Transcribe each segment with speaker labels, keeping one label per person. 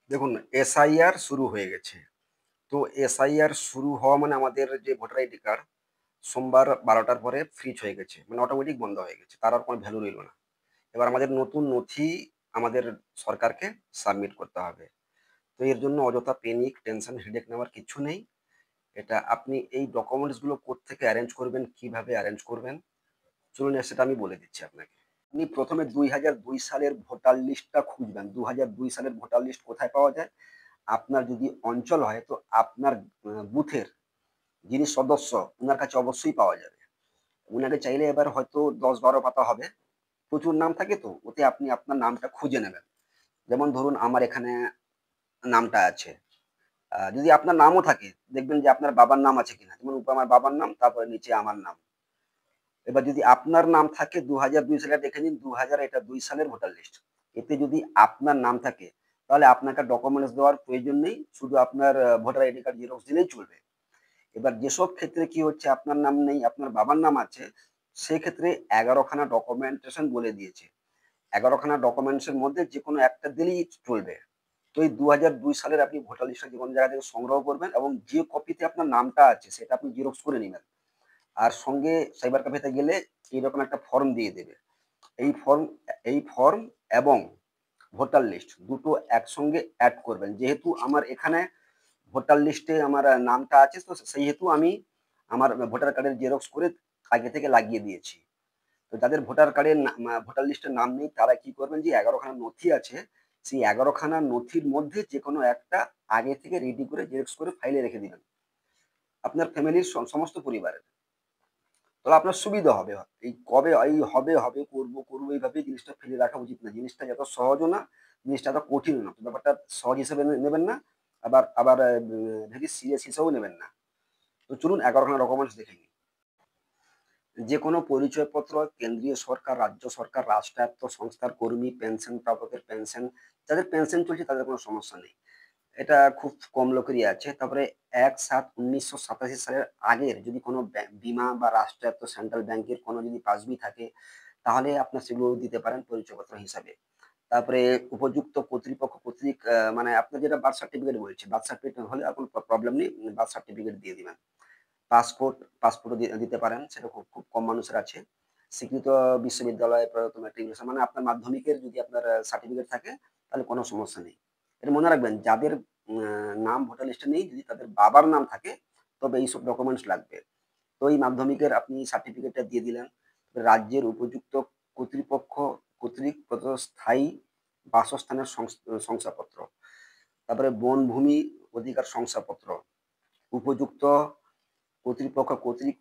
Speaker 1: দেখুন, এসআইআর শুরু হয়ে গেছে। তো এসআইআর শুরু হওয়া মানে আমাদের যে ভোটার আইডি কার্ড সোমবার 12টার পরে ফ্রিজ হয়ে গেছে, মানে অটোমেটিক বন্ধ হয়ে গেছে, তার আর কোনো ভ্যালু রইল না। এবার আমাদের নতুন নথি আমাদের সরকারকে সাবমিট করতে হবে। তো এর জন্য অযথা পেনিক টেনশন হেডেক নেওয়ার কিছু নেই। এটা আপনি এই ডকুমেন্টসগুলো কোত্থেকে অ্যারেঞ্জ করবেন, কিভাবে অ্যারেঞ্জ করবেন, চলুন সেটা আমি বলে দিচ্ছি আপনাকে। আপনি প্রথমে 2002 সালের ভোটার লিস্টটা খুঁজবেন। 2002 সালের ভোটার লিস্ট কোথায় পাওয়া যায়? আপনার যদি অঞ্চল হয় তো আপনার বুথের যিনি সদস্য ওনার কাছে অবশ্যই পাওয়া যাবে। উনাকে চাইলে এবার হয়তো 10-12 পাতা হবে, প্রচুর নাম থাকে তো ওতে আপনি আপনার নামটা খুঁজে নেবেন। যেমন ধরুন আমার এখানে নামটা আছে, যদি আপনার নামও থাকে দেখবেন যে আপনার বাবার নাম আছে কিনা, যেমন উপরে আমার বাবার নাম, তারপরে নিচে আমার নাম। এবার যদি আপনার নাম থাকে 2002 সালে, দেখে নিন 2000, এটা 2 সালের ভোটার লিস্ট। এতে যদি আপনার নাম থাকে তাহলে আপনাকে ডকুমেন্টস দেওয়ার প্রয়োজন নেই, শুধু আপনার ভোটার আইডি কার্ড জেরক্স দিলেই চলবে। এবার যেসব ক্ষেত্রে কি হচ্ছে আপনার নাম নেই আপনার বাবার নাম আছে, সেক্ষেত্রে 11খানা ডকুমেন্টেশন বলে দিয়েছে। 11খানা ডকুমেন্টসের মধ্যে যে কোনো একটা দিলেই চলবে। তো এই 2002 সালের আপনি ভোটার লিস্টটা যে কোনো জায়গা থেকে সংগ্রহ করবেন এবং যে কপিতে আপনার নামটা আছে সেটা আপনি জেরক্স করে নেবেন। আর সঙ্গে সাইবার ক্যাফেতে গেলে এইরকম একটা ফর্ম দিয়ে দেবে। এই ফর্ম এই ফর্ম এবং ভোটার লিস্ট দুটো একসঙ্গে অ্যাড করবেন। যেহেতু আমার এখানে ভোটার লিস্টে আমার নামটা আছে, তো সেই হেতু আমি আমার ভোটার কার্ডের জেরক্স করে আগে থেকে লাগিয়ে দিয়েছি। তো যাদের ভোটার কার্ডের ভোটার লিস্টের নাম নেই তারা কি করবেন, যে 11খানা নথি আছে সেই 11খানা নথির মধ্যে যে কোনো একটা আগে থেকে রেডি করে জেরক্স করে ফাইলে রেখে দিবেন আপনার ফ্যামিলির সমস্ত পরিবারের। তাহলে আপনার সুবিধা হবে। এই কবে এই হবে হবে করব করব এইভাবে জিনিসটা ফেলে রাখা উচিত না। জিনিসটা যত সহজও না, জিনিসটা এত কঠিন না। তো ব্যাপারটা সহজ হিসেবে নেবেন না, আবার আবার ভেরি সিরিয়াস হিসেবেও নেবেন না। তো চলুন 11খানা ডকুমেন্টস দেখে নিই। যে কোনো পরিচয়পত্র, কেন্দ্রীয় সরকার, রাজ্য সরকার, রাষ্ট্রায়ত্ত সংস্থার কর্মী, পেনশন প্রাপকের পেনশন, যাদের পেনশন চলছে তাদের কোনো সমস্যা নেই। এটা খুব কম লোকেরই আছে। তারপরে 1/7/1987 সালের আগের যদি কোনো বীমা বা রাষ্ট্রায়ত্ত সেন্ট্রাল ব্যাংকের কোনো যদি পাসবই থাকে তাহলে আপনার সেগুলো দিতে পারেন পরিচয়পত্র হিসাবে। তারপরে উপযুক্ত কর্তৃপক্ষ কর্তৃক মানে আপনার যেটা বার্থ সার্টিফিকেট বলছে, বার্থ সার্টিফিকেট হলে আর কোনো প্রবলেম নেই, বার্থ সার্টিফিকেট দিয়ে দিবেন। পাসপোর্টও দিতে পারেন, সেটা খুব খুব কম মানুষের আছে। স্বীকৃত বিশ্ববিদ্যালয় প্রদত্ত ম্যাট্রিকুলেশন, মানে আপনার মাধ্যমিকের যদি আপনার সার্টিফিকেট থাকে তাহলে কোনো সমস্যা নেই। এটা মনে রাখবেন, যাদের নাম ভোটার লিস্টে নেই যদি তাদের বাবার নাম থাকে তবে এইসব ডকুমেন্টস লাগবে। তো এই মাধ্যমিকের আপনি সার্টিফিকেটটা দিয়ে দিলেন। রাজ্যের উপযুক্ত কর্তৃপক্ষ কর্তৃক প্রদত্ত স্থায়ী বাসস্থানের শংসাপত্র, তারপরে বনভূমি অধিকার শংসাপত্র, উপযুক্ত কর্তৃপক্ষ কর্তৃক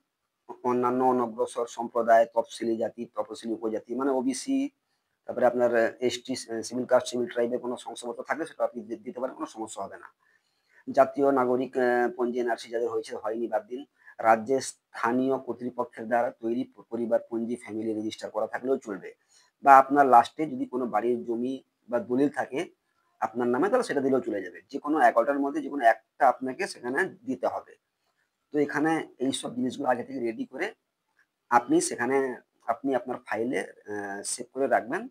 Speaker 1: অন্যান্য অনগ্রসর সম্প্রদায়, তফসিলি জাতি, তপসিলি উপজাতি মানে ওবিসি, তারপরে আপনার এসটি, সিভিল কাস্ট, সিভিল ট্রাইবের কোনো শংসাপত্র থাকলে সেটা আপনি দিতে পারেন, কোনো সমস্যা হবে না। জাতীয় নাগরিক পঞ্জি এনআরসি যাদের হয়েছে হয়নি বাদ দিন। রাজ্যের স্থানীয় কর্তৃপক্ষের দ্বারা তৈরি পরিবার পঞ্জি ফ্যামিলি রেজিস্টার করা থাকলেও চলবে। বা আপনার লাস্টে যদি কোনো বাড়ির জমি বা দলিল থাকে আপনার নামে তাহলে সেটা দিলেও চলে যাবে। যে কোনো 11টার মধ্যে যে কোনো একটা আপনাকে সেখানে দিতে হবে। তো এখানে এইসব জিনিসগুলো আগে থেকে রেডি করে আপনি সেখানে আপনি আপনার ফাইলে সেভ করে রাখবেন।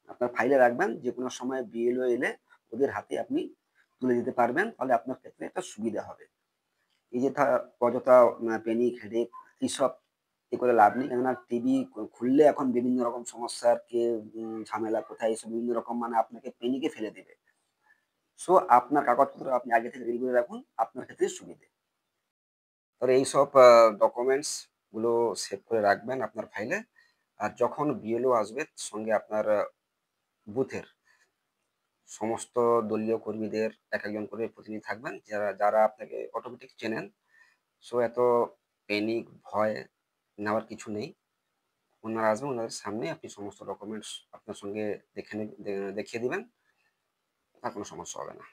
Speaker 1: আপনার ফাইলে রাখবেন, যে কোনো সময় বিএলও এলে ওদের হাতে আপনি তুলে দিতে পারবেন, তাহলে আপনার ক্ষেত্রে একটা সুবিধা হবে। এই যে অযথা পেনিক হেডেক এইসব করে লাভ নেই, কেননা টিভি খুললে এখন বিভিন্ন রকম সমস্যার কে ঝামেলা কোথায় এসব বিভিন্ন রকম মানে আপনাকে পেনিকে ফেলে দেবে। সো আপনার কাগজপত্র আপনি আগে থেকে রেডি করে রাখুন, আপনার ক্ষেত্রে সুবিধে। তাহলে এইসব ডকুমেন্টস গুলো সেভ করে রাখবেন আপনার ফাইলে। আর যখন বিএলও আসবে সঙ্গে আপনার বুথের সমস্ত দলীয় কর্মীদের এক একজন করে প্রতিনিধি থাকবেন, যারা যারা আপনাকে অটোমেটিক চেনেন। সো এত প্যানিক ভয় নেওয়ার কিছু নেই। ওনারা আসবেন, ওনাদের সামনে আপনি সমস্ত ডকুমেন্টস আপনার সঙ্গে দেখিয়ে দিবেন, আর কোনো সমস্যা হবে না।